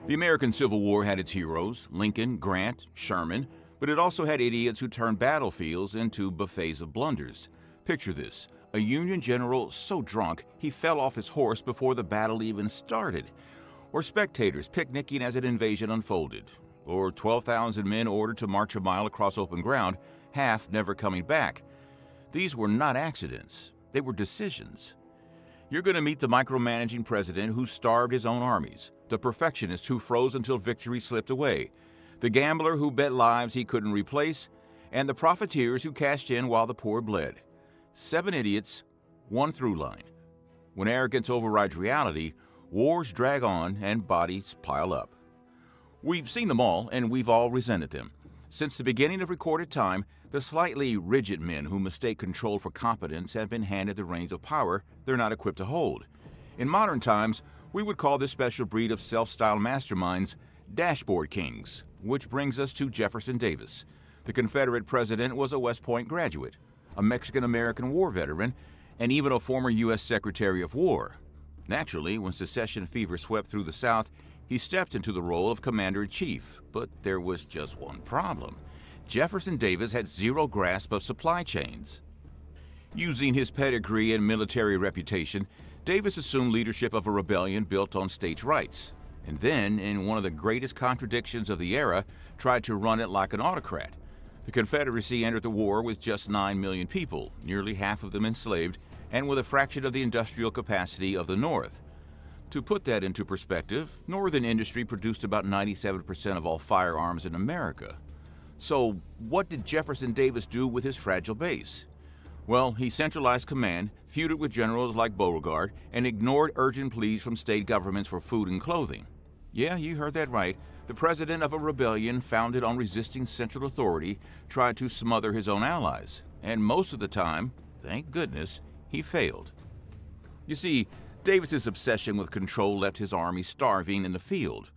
The American Civil War had its heroes, Lincoln, Grant, Sherman, but it also had idiots who turned battlefields into buffets of blunders. Picture this: a Union general so drunk he fell off his horse before the battle even started, or spectators picnicking as an invasion unfolded, or 12,000 men ordered to march a mile across open ground, half never coming back. These were not accidents, they were decisions. You're going to meet the micromanaging president who starved his own armies, the perfectionist who froze until victory slipped away, the gambler who bet lives he couldn't replace, and the profiteers who cashed in while the poor bled. 7 idiots, one through line. When arrogance overrides reality, wars drag on and bodies pile up. We've seen them all, and we've all resented them. Since the beginning of recorded time, the slightly rigid men who mistake control for competence have been handed the reins of power they're not equipped to hold. In modern times, we would call this special breed of self-styled masterminds dashboard kings, which brings us to Jefferson Davis. The Confederate president was a West Point graduate, a Mexican-American war veteran, and even a former U.S. Secretary of War. Naturally, when secession fever swept through the South, he stepped into the role of commander-in-chief, but there was just one problem. Jefferson Davis had zero grasp of supply chains. Using his pedigree and military reputation, Davis assumed leadership of a rebellion built on states' rights, and then, in one of the greatest contradictions of the era, tried to run it like an autocrat. The Confederacy entered the war with just 9 million people, nearly half of them enslaved, and with a fraction of the industrial capacity of the North. To put that into perspective, Northern industry produced about 97% of all firearms in America. So, what did Jefferson Davis do with his fragile base? Well, he centralized command, feuded with generals like Beauregard, and ignored urgent pleas from state governments for food and clothing. Yeah, you heard that right. The president of a rebellion founded on resisting central authority tried to smother his own allies, and most of the time, thank goodness, he failed. You see, Davis's obsession with control left his army starving in the field.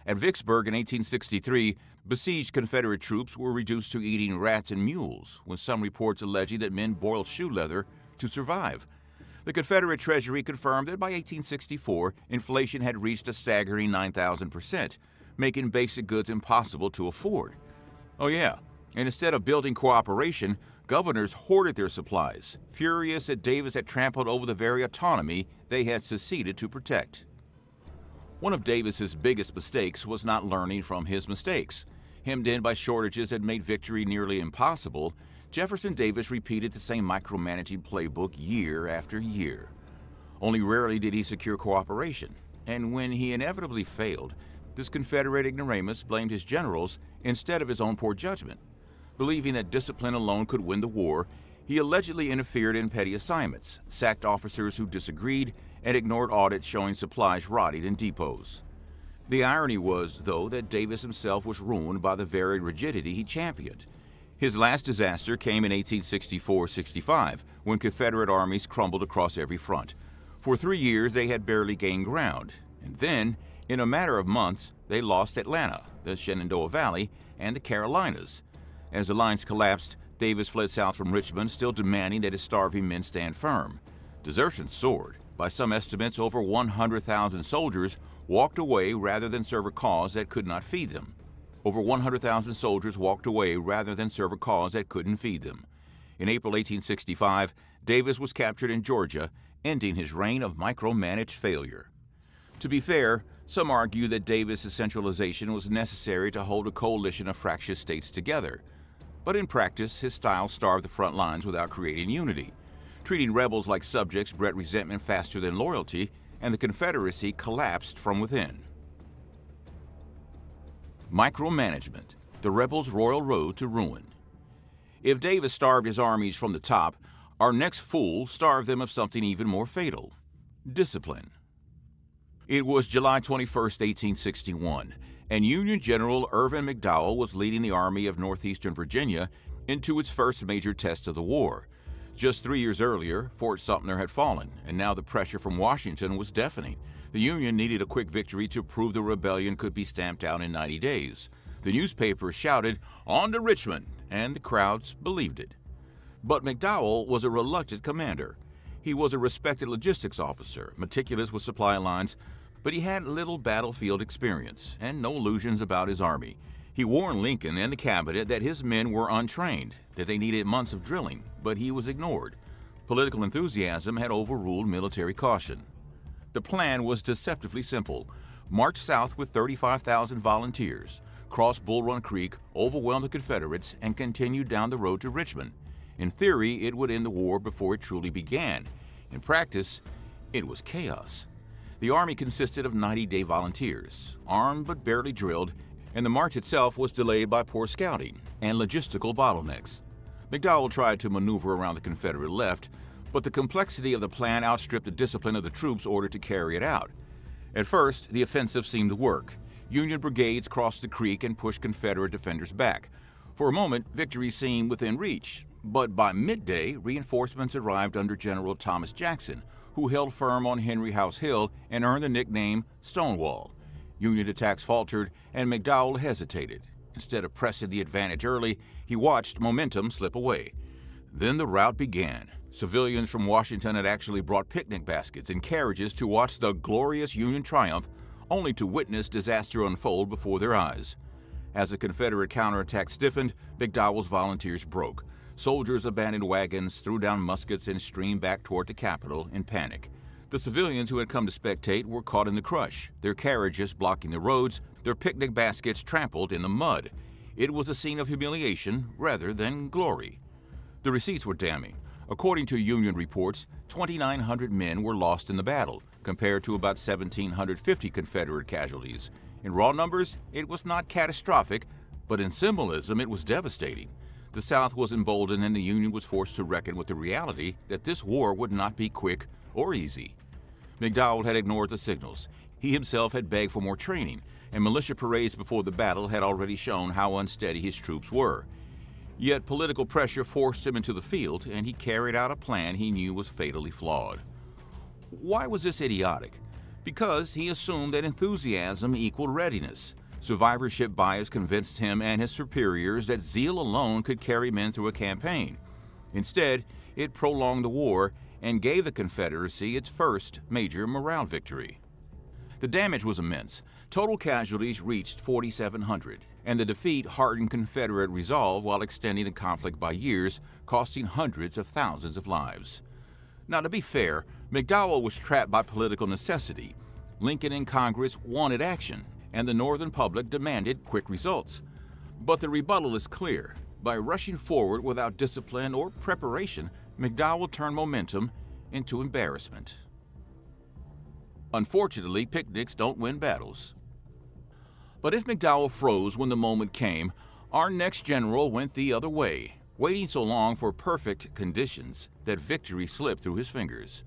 At Vicksburg in 1863, besieged Confederate troops were reduced to eating rats and mules, with some reports alleging that men boiled shoe leather to survive. The Confederate Treasury confirmed that by 1864, inflation had reached a staggering 9,000%, making basic goods impossible to afford. Oh yeah, and instead of building cooperation, governors hoarded their supplies, furious that Davis had trampled over the very autonomy they had seceded to protect. One of Davis's biggest mistakes was not learning from his mistakes. Hemmed in by shortages that made victory nearly impossible, Jefferson Davis repeated the same micromanaging playbook year after year. Only rarely did he secure cooperation, and when he inevitably failed, this Confederate ignoramus blamed his generals instead of his own poor judgment. Believing that discipline alone could win the war, he allegedly interfered in petty assignments, sacked officers who disagreed, and ignored audits showing supplies rotting in depots. The irony was, though, that Davis himself was ruined by the very rigidity he championed. His last disaster came in 1864-65, when Confederate armies crumbled across every front. For 3 years, they had barely gained ground, and then, in a matter of months, they lost Atlanta, the Shenandoah Valley, and the Carolinas. As the lines collapsed, Davis fled south from Richmond, still demanding that his starving men stand firm. Desertion soared. By some estimates, over 100,000 soldiers walked away rather than serve a cause that could not feed them. Over 100,000 soldiers walked away rather than serve a cause that couldn't feed them. In April 1865, Davis was captured in Georgia, ending his reign of micromanaged failure. To be fair, some argue that Davis's centralization was necessary to hold a coalition of fractious states together. But in practice, his style starved the front lines without creating unity. Treating rebels like subjects bred resentment faster than loyalty, and the Confederacy collapsed from within. Micromanagement, the rebels' royal road to ruin. If Davis starved his armies from the top, our next fool starved them of something even more fatal: discipline. It was July 21, 1861, and Union General Irvin McDowell was leading the Army of Northeastern Virginia into its first major test of the war. Just 3 years earlier, Fort Sumter had fallen, and now the pressure from Washington was deafening. The Union needed a quick victory to prove the rebellion could be stamped out in 90 days. The newspapers shouted, "On to Richmond," and the crowds believed it. But McDowell was a reluctant commander. He was a respected logistics officer, meticulous with supply lines, But he had little battlefield experience and no illusions about his army. He warned Lincoln and the cabinet that his men were untrained, that they needed months of drilling, but he was ignored. Political enthusiasm had overruled military caution. The plan was deceptively simple. March south with 35,000 volunteers, cross Bull Run Creek, overwhelm the Confederates, and continue down the road to Richmond. In theory, it would end the war before it truly began. In practice, it was chaos. The Army consisted of 90-day volunteers, armed but barely drilled, and the march itself was delayed by poor scouting and logistical bottlenecks. McDowell tried to maneuver around the Confederate left, but the complexity of the plan outstripped the discipline of the troops ordered to carry it out. At first, the offensive seemed to work. Union brigades crossed the creek and pushed Confederate defenders back. For a moment, victory seemed within reach, but by midday, reinforcements arrived under General Thomas Jackson, who held firm on Henry House Hill and earned the nickname Stonewall. Union attacks faltered, and McDowell hesitated. Instead of pressing the advantage early, he watched momentum slip away. Then the rout began. Civilians from Washington had actually brought picnic baskets and carriages to watch the glorious Union triumph, only to witness disaster unfold before their eyes. As the Confederate counterattack stiffened, McDowell's volunteers broke. Soldiers abandoned wagons, threw down muskets, and streamed back toward the Capitol in panic. The civilians who had come to spectate were caught in the crush, their carriages blocking the roads, their picnic baskets trampled in the mud. It was a scene of humiliation rather than glory. The receipts were damning. According to Union reports, 2,900 men were lost in the battle, compared to about 1,750 Confederate casualties. In raw numbers, it was not catastrophic, but in symbolism, it was devastating. The South was emboldened and the Union was forced to reckon with the reality that this war would not be quick or easy. McDowell had ignored the signals. He himself had begged for more training, and militia parades before the battle had already shown how unsteady his troops were. Yet political pressure forced him into the field, and he carried out a plan he knew was fatally flawed. Why was this idiotic? Because he assumed that enthusiasm equaled readiness. Survivorship bias convinced him and his superiors that zeal alone could carry men through a campaign. Instead, it prolonged the war and gave the Confederacy its first major morale victory. The damage was immense. Total casualties reached 4,700, and the defeat hardened Confederate resolve while extending the conflict by years, costing hundreds of thousands of lives. Now, to be fair, McDowell was trapped by political necessity. Lincoln and Congress wanted action, and the Northern public demanded quick results. But the rebuttal is clear. By rushing forward without discipline or preparation, McDowell turned momentum into embarrassment. Unfortunately, picnics don't win battles. But if McDowell froze when the moment came, our next general went the other way, waiting so long for perfect conditions that victory slipped through his fingers.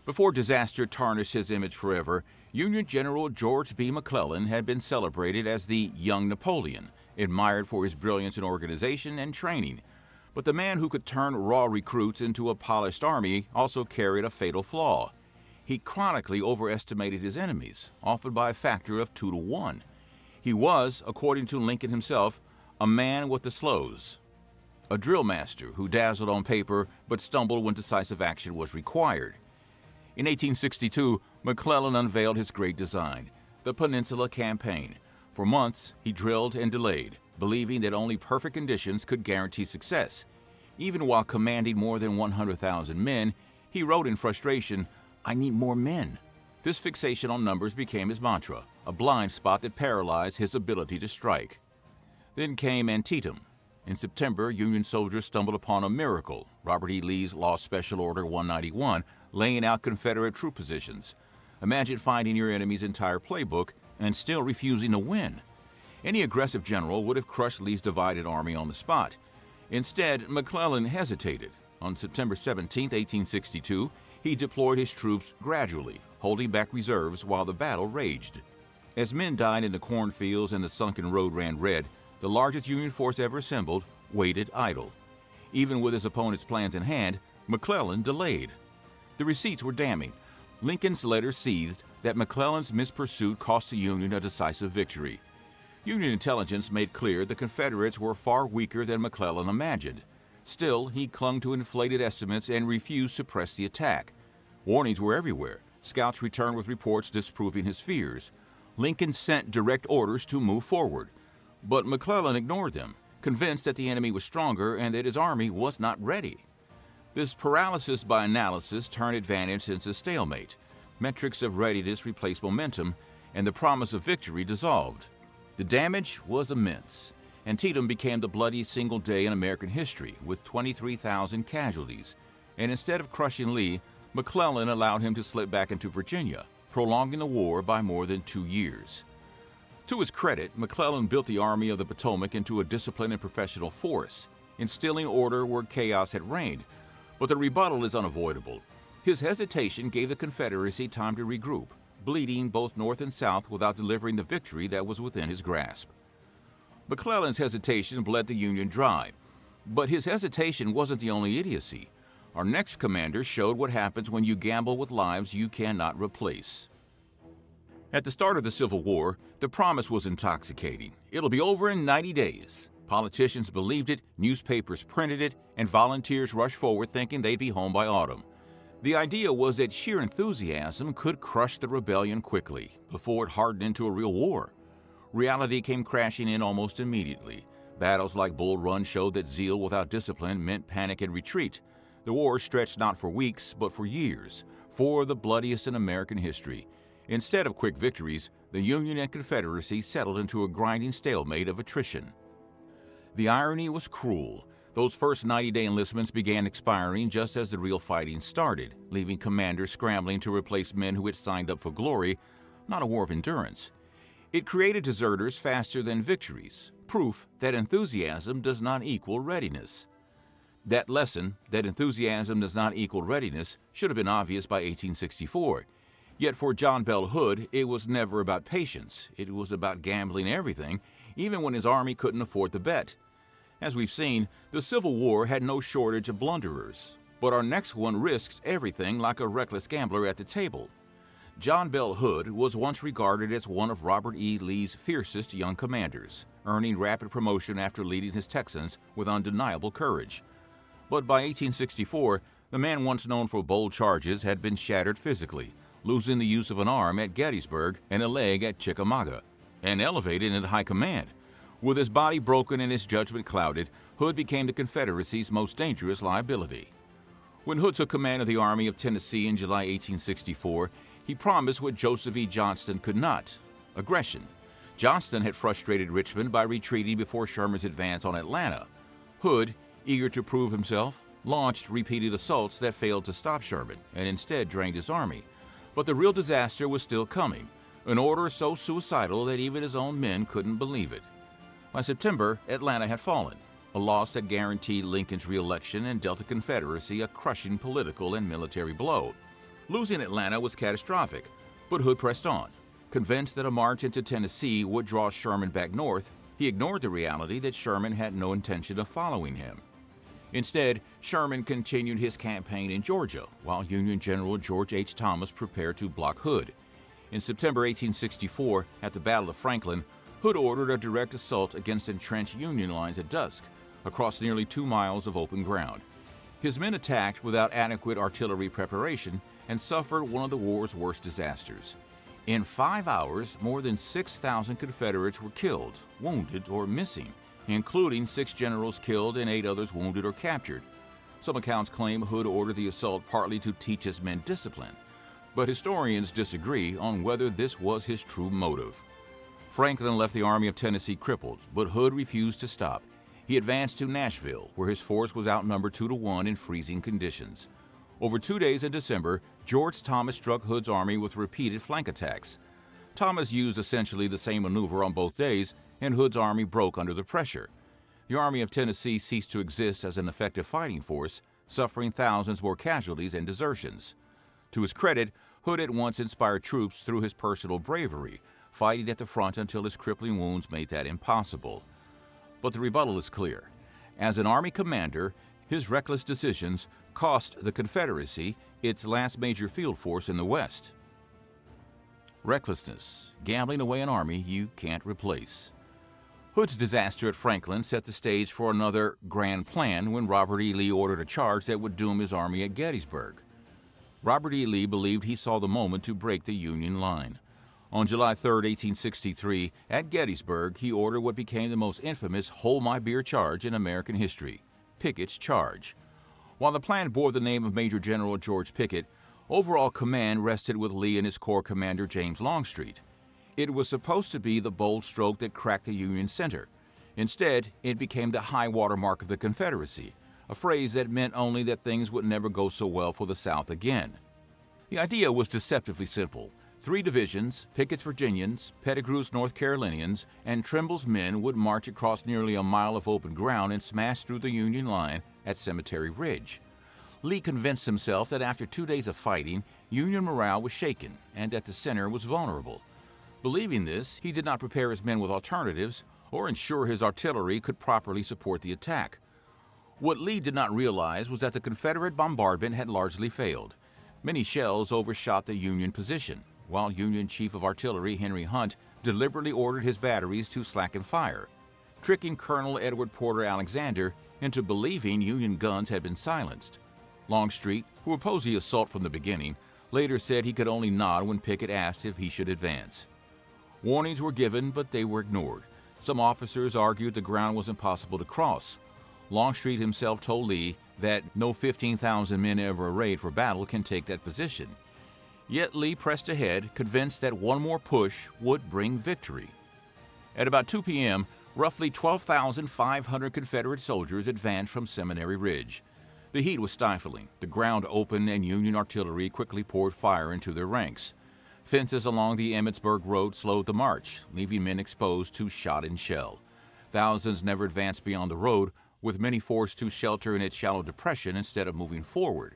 Before disaster tarnished his image forever, Union General George B. McClellan had been celebrated as the young Napoleon, admired for his brilliance in organization and training. But the man who could turn raw recruits into a polished army also carried a fatal flaw. He chronically overestimated his enemies, often by a factor of 2 to 1. He was, according to Lincoln himself, a man with the slows, a drill master who dazzled on paper but stumbled when decisive action was required. In 1862, McClellan unveiled his great design, the Peninsula Campaign. For months, he drilled and delayed, believing that only perfect conditions could guarantee success. Even while commanding more than 100,000 men, he wrote in frustration, "I need more men." This fixation on numbers became his mantra, a blind spot that paralyzed his ability to strike. Then came Antietam. In September, Union soldiers stumbled upon a miracle, Robert E. Lee's Law Special Order 191, laying out Confederate troop positions. Imagine finding your enemy's entire playbook and still refusing to win. Any aggressive general would have crushed Lee's divided army on the spot. Instead, McClellan hesitated. On September 17, 1862, he deployed his troops gradually, holding back reserves while the battle raged. As men died in the cornfields and the sunken road ran red, the largest Union force ever assembled waited idle. Even with his opponent's plans in hand, McClellan delayed. The receipts were damning. Lincoln's letter seethed that McClellan's missed pursuit cost the Union a decisive victory. Union intelligence made clear the Confederates were far weaker than McClellan imagined. Still, he clung to inflated estimates and refused to press the attack. Warnings were everywhere. Scouts returned with reports disproving his fears. Lincoln sent direct orders to move forward, but McClellan ignored them, convinced that the enemy was stronger and that his army was not ready. This paralysis by analysis turned advantage into stalemate. Metrics of readiness replaced momentum, and the promise of victory dissolved. The damage was immense. Antietam became the bloodiest single day in American history, with 23,000 casualties. And instead of crushing Lee, McClellan allowed him to slip back into Virginia, prolonging the war by more than 2 years. To his credit, McClellan built the Army of the Potomac into a disciplined and professional force, instilling order where chaos had reigned. But the rebuttal is unavoidable. His hesitation gave the Confederacy time to regroup, bleeding both north and south without delivering the victory that was within his grasp. McClellan's hesitation bled the Union dry, but his hesitation wasn't the only idiocy. Our next commander showed what happens when you gamble with lives you cannot replace. At the start of the Civil War, the promise was intoxicating. It'll be over in 90 days. Politicians believed it, newspapers printed it, and volunteers rushed forward thinking they'd be home by autumn. The idea was that sheer enthusiasm could crush the rebellion quickly, before it hardened into a real war. Reality came crashing in almost immediately. Battles like Bull Run showed that zeal without discipline meant panic and retreat. The war stretched not for weeks, but for years, for the bloodiest in American history. Instead of quick victories, the Union and Confederacy settled into a grinding stalemate of attrition. The irony was cruel. Those first 90-day enlistments began expiring just as the real fighting started, leaving commanders scrambling to replace men who had signed up for glory, not a war of endurance. It created deserters faster than victories, proof that enthusiasm does not equal readiness. That lesson, that enthusiasm does not equal readiness, should have been obvious by 1864. Yet for John Bell Hood, it was never about patience. It was about gambling everything, even when his army couldn't afford the bet. As we've seen, the Civil War had no shortage of blunderers, but our next one risked everything like a reckless gambler at the table. John Bell Hood was once regarded as one of Robert E. Lee's fiercest young commanders, earning rapid promotion after leading his Texans with undeniable courage. But by 1864, the man once known for bold charges had been shattered physically, losing the use of an arm at Gettysburg and a leg at Chickamauga, and elevated into high command. With his body broken and his judgment clouded, Hood became the Confederacy's most dangerous liability. When Hood took command of the Army of Tennessee in July 1864, he promised what Joseph E. Johnston could not: aggression. Johnston had frustrated Richmond by retreating before Sherman's advance on Atlanta. Hood, eager to prove himself, launched repeated assaults that failed to stop Sherman and instead drained his army. But the real disaster was still coming, an order so suicidal that even his own men couldn't believe it. By September, Atlanta had fallen, a loss that guaranteed Lincoln's re-election and dealt the Confederacy a crushing political and military blow. Losing Atlanta was catastrophic, but Hood pressed on. Convinced that a march into Tennessee would draw Sherman back north, he ignored the reality that Sherman had no intention of following him. Instead, Sherman continued his campaign in Georgia, while Union General George H. Thomas prepared to block Hood. In September 1864, at the Battle of Franklin, Hood ordered a direct assault against entrenched Union lines at dusk, across nearly 2 miles of open ground. His men attacked without adequate artillery preparation and suffered one of the war's worst disasters. In 5 hours, more than 6,000 Confederates were killed, wounded, or missing, including 6 generals killed and 8 others wounded or captured. Some accounts claim Hood ordered the assault partly to teach his men discipline, but historians disagree on whether this was his true motive. Franklin left the Army of Tennessee crippled, but Hood refused to stop. He advanced to Nashville, where his force was outnumbered 2-to-1 in freezing conditions. Over 2 days in December, George Thomas struck Hood's army with repeated flank attacks. Thomas used essentially the same maneuver on both days, and Hood's army broke under the pressure. The Army of Tennessee ceased to exist as an effective fighting force, suffering thousands more casualties and desertions. To his credit, Hood at once inspired troops through his personal bravery, fighting at the front until his crippling wounds made that impossible. But the rebuttal is clear. As an army commander, his reckless decisions cost the Confederacy its last major field force in the West. Recklessness, gambling away an army you can't replace. Hood's disaster at Franklin set the stage for another grand plan when Robert E. Lee ordered a charge that would doom his army at Gettysburg. Robert E. Lee believed he saw the moment to break the Union line. On July 3, 1863, at Gettysburg, he ordered what became the most infamous hold my beer charge in American history, Pickett's Charge. While the plan bore the name of Major General George Pickett, overall command rested with Lee and his Corps commander James Longstreet. It was supposed to be the bold stroke that cracked the Union center. Instead, it became the high water mark of the Confederacy, a phrase that meant only that things would never go so well for the South again. The idea was deceptively simple. 3 divisions, Pickett's Virginians, Pettigrew's North Carolinians, and Trimble's men would march across nearly a mile of open ground and smash through the Union line at Cemetery Ridge. Lee convinced himself that after 2 days of fighting, Union morale was shaken and that the center was vulnerable. Believing this, he did not prepare his men with alternatives or ensure his artillery could properly support the attack. What Lee did not realize was that the Confederate bombardment had largely failed. Many shells overshot the Union position, while Union Chief of Artillery Henry Hunt deliberately ordered his batteries to slacken fire, tricking Colonel Edward Porter Alexander into believing Union guns had been silenced. Longstreet, who opposed the assault from the beginning, later said he could only nod when Pickett asked if he should advance. Warnings were given, but they were ignored. Some officers argued the ground was impossible to cross. Longstreet himself told Lee that no 15,000 men ever arrayed for battle can take that position. Yet Lee pressed ahead, convinced that one more push would bring victory. At about 2 p.m., roughly 12,500 Confederate soldiers advanced from Seminary Ridge. The heat was stifling. The ground opened and Union artillery quickly poured fire into their ranks. Fences along the Emmitsburg Road slowed the march, leaving men exposed to shot and shell. Thousands never advanced beyond the road, with many forced to shelter in its shallow depression instead of moving forward.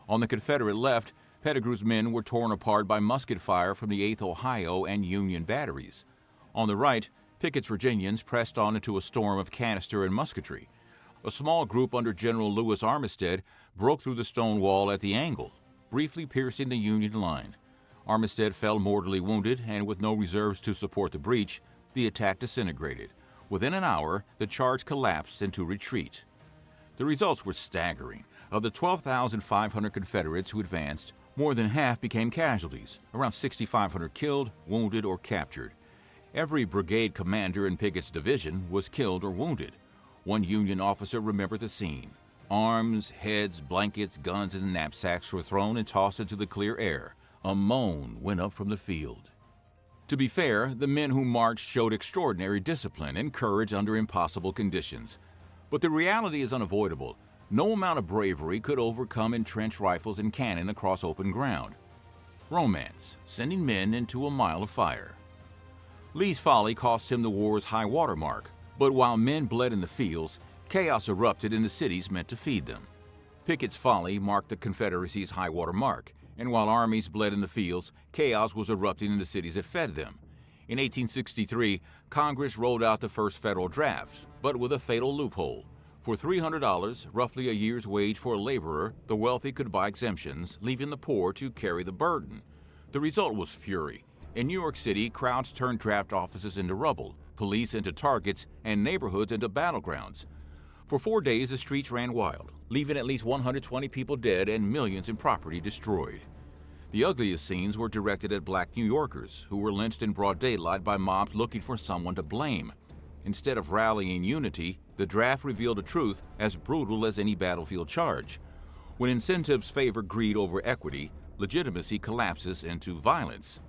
On the Confederate left, Pettigrew's men were torn apart by musket fire from the 8th Ohio and Union batteries. On the right, Pickett's Virginians pressed on into a storm of canister and musketry. A small group under General Lewis Armistead broke through the stone wall at the angle, briefly piercing the Union line. Armistead fell mortally wounded, and with no reserves to support the breach, the attack disintegrated. Within an hour, the charge collapsed into retreat. The results were staggering. Of the 12,500 Confederates who advanced, more than half became casualties, around 6,500 killed, wounded, or captured. Every brigade commander in Pickett's division was killed or wounded. One Union officer remembered the scene. Arms, heads, blankets, guns, and knapsacks were thrown and tossed into the clear air. A moan went up from the field. To be fair, the men who marched showed extraordinary discipline and courage under impossible conditions. But the reality is unavoidable. No amount of bravery could overcome entrenched rifles and cannon across open ground. Romance, sending men into a mile of fire. Lee's folly cost him the war's high water mark, but while men bled in the fields, chaos erupted in the cities meant to feed them. Pickett's folly marked the Confederacy's high water mark, and while armies bled in the fields, chaos was erupting in the cities that fed them. In 1863, Congress rolled out the first federal draft, but with a fatal loophole. For $300, roughly a year's wage for a laborer, the wealthy could buy exemptions, leaving the poor to carry the burden. The result was fury. In New York City, crowds turned draft offices into rubble, police into targets, and neighborhoods into battlegrounds. For 4 days, the streets ran wild, leaving at least 120 people dead and millions in property destroyed. The ugliest scenes were directed at black New Yorkers, who were lynched in broad daylight by mobs looking for someone to blame. Instead of rallying unity, the draft revealed a truth as brutal as any battlefield charge. When incentives favor greed over equity, legitimacy collapses into violence.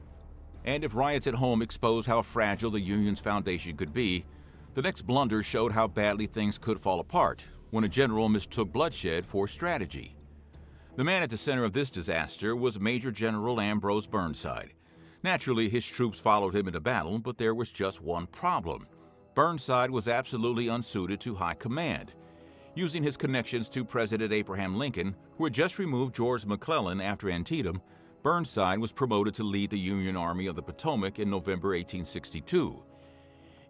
And if riots at home exposed how fragile the Union's foundation could be, the next blunder showed how badly things could fall apart when a general mistook bloodshed for strategy. The man at the center of this disaster was Major General Ambrose Burnside. Naturally, his troops followed him into battle, but there was just one problem. Burnside was absolutely unsuited to high command. Using his connections to President Abraham Lincoln, who had just removed George McClellan after Antietam, Burnside was promoted to lead the Union Army of the Potomac in November 1862.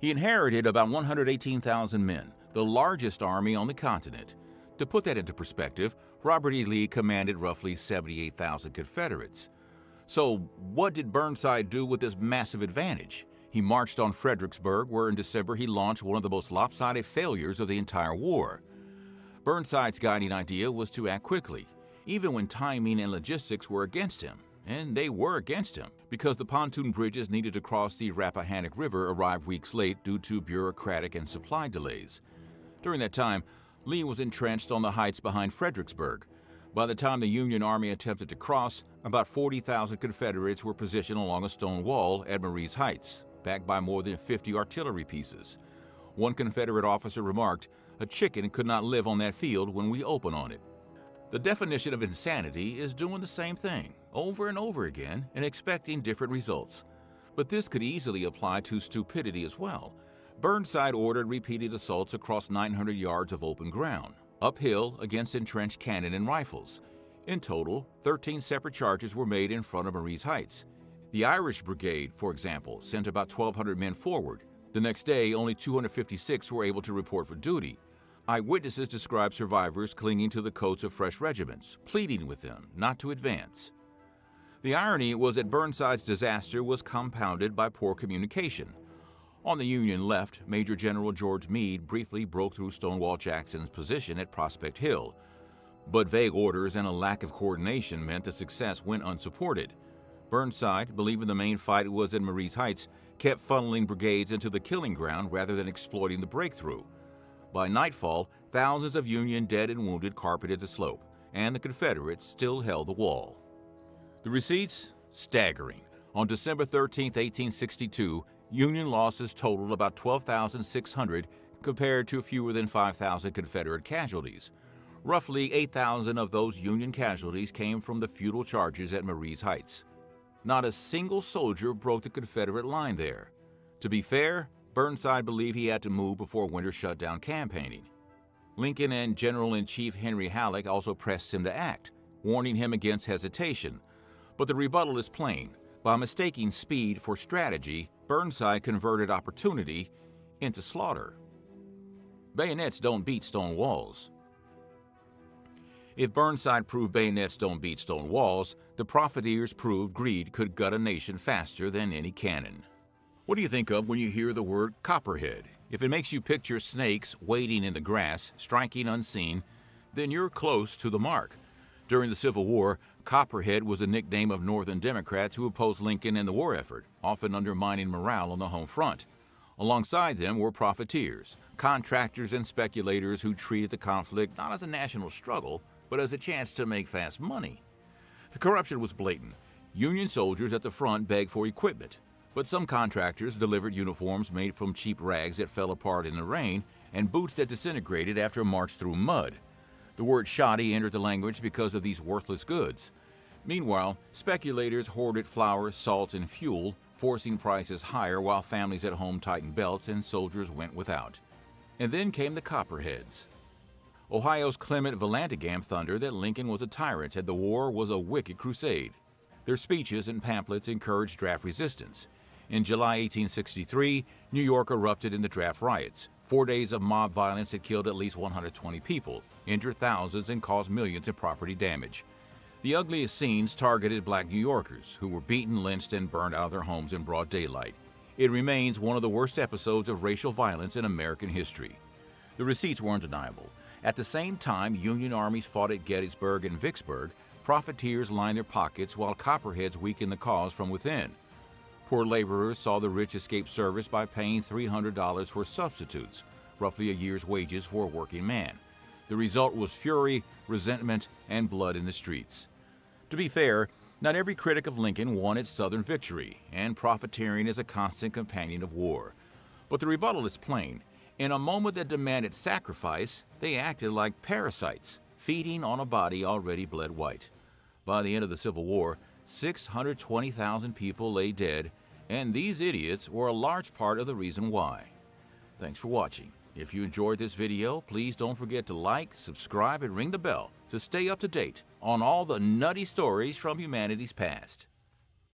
He inherited about 118,000 men, the largest army on the continent. To put that into perspective, Robert E. Lee commanded roughly 78,000 Confederates. So what did Burnside do with this massive advantage? He marched on Fredericksburg, where in December he launched one of the most lopsided failures of the entire war. Burnside's guiding idea was to act quickly. even when timing and logistics were against him. And they were against him, because the pontoon bridges needed to cross the Rappahannock River arrived weeks late due to bureaucratic and supply delays. During that time, Lee was entrenched on the heights behind Fredericksburg. By the time the Union Army attempted to cross, about 40,000 Confederates were positioned along a stone wall at Marye's Heights, backed by more than 50 artillery pieces. One Confederate officer remarked, "A chicken could not live on that field when we open on it." The definition of insanity is doing the same thing over and over again and expecting different results. But this could easily apply to stupidity as well. Burnside ordered repeated assaults across 900 yards of open ground, uphill against entrenched cannon and rifles. In total, 13 separate charges were made in front of Marye's Heights. The Irish Brigade, for example, sent about 1,200 men forward. The next day, only 256 were able to report for duty. Eyewitnesses describe survivors clinging to the coats of fresh regiments, pleading with them not to advance. The irony was that Burnside's disaster was compounded by poor communication. On the Union left, Major General George Meade briefly broke through Stonewall Jackson's position at Prospect Hill. But vague orders and a lack of coordination meant the success went unsupported. Burnside, believing the main fight was in Marye's Heights, kept funneling brigades into the killing ground rather than exploiting the breakthrough. By nightfall, thousands of Union dead and wounded carpeted the slope, and the Confederates still held the wall. The receipts? Staggering. On December 13, 1862, Union losses totaled about 12,600 compared to fewer than 5,000 Confederate casualties. Roughly 8,000 of those Union casualties came from the futile charges at Marye's Heights. Not a single soldier broke the Confederate line there. To be fair, Burnside believed he had to move before winter shut down campaigning. Lincoln and General-in-Chief Henry Halleck also pressed him to act, warning him against hesitation. But the rebuttal is plain. By mistaking speed for strategy, Burnside converted opportunity into slaughter. Bayonets don't beat stone walls. If Burnside proved bayonets don't beat stone walls, the profiteers proved greed could gut a nation faster than any cannon. What do you think of when you hear the word Copperhead? If it makes you picture snakes waiting in the grass, striking unseen, then you're close to the mark. During the Civil War, Copperhead was a nickname of Northern Democrats who opposed Lincoln and the war effort, often undermining morale on the home front. Alongside them were profiteers, contractors and speculators who treated the conflict not as a national struggle, but as a chance to make fast money. The corruption was blatant. Union soldiers at the front begged for equipment, but some contractors delivered uniforms made from cheap rags that fell apart in the rain and boots that disintegrated after a march through mud. The word shoddy entered the language because of these worthless goods. Meanwhile, speculators hoarded flour, salt, and fuel, forcing prices higher while families at home tightened belts and soldiers went without. And then came the Copperheads. Ohio's Clement Vallandigham thundered that Lincoln was a tyrant and the war was a wicked crusade. Their speeches and pamphlets encouraged draft resistance. In July 1863, New York erupted in the draft riots. 4 days of mob violence had killed at least 120 people, injured thousands, and caused millions in property damage. The ugliest scenes targeted black New Yorkers, who were beaten, lynched, and burned out of their homes in broad daylight. It remains one of the worst episodes of racial violence in American history. The receipts were undeniable. At the same time Union armies fought at Gettysburg and Vicksburg, profiteers lined their pockets while Copperheads weakened the cause from within. Poor laborers saw the rich escape service by paying $300 for substitutes, roughly a year's wages for a working man. The result was fury, resentment, and blood in the streets. To be fair, not every critic of Lincoln wanted Southern victory, and profiteering is a constant companion of war. But the rebuttal is plain. In a moment that demanded sacrifice, they acted like parasites, feeding on a body already bled white. By the end of the Civil War, 620,000 people lay dead, and these idiots were a large part of the reason why. Thanks for watching. If you enjoyed this video, please don't forget to like, subscribe, and ring the bell to stay up to date on all the nutty stories from humanity's past.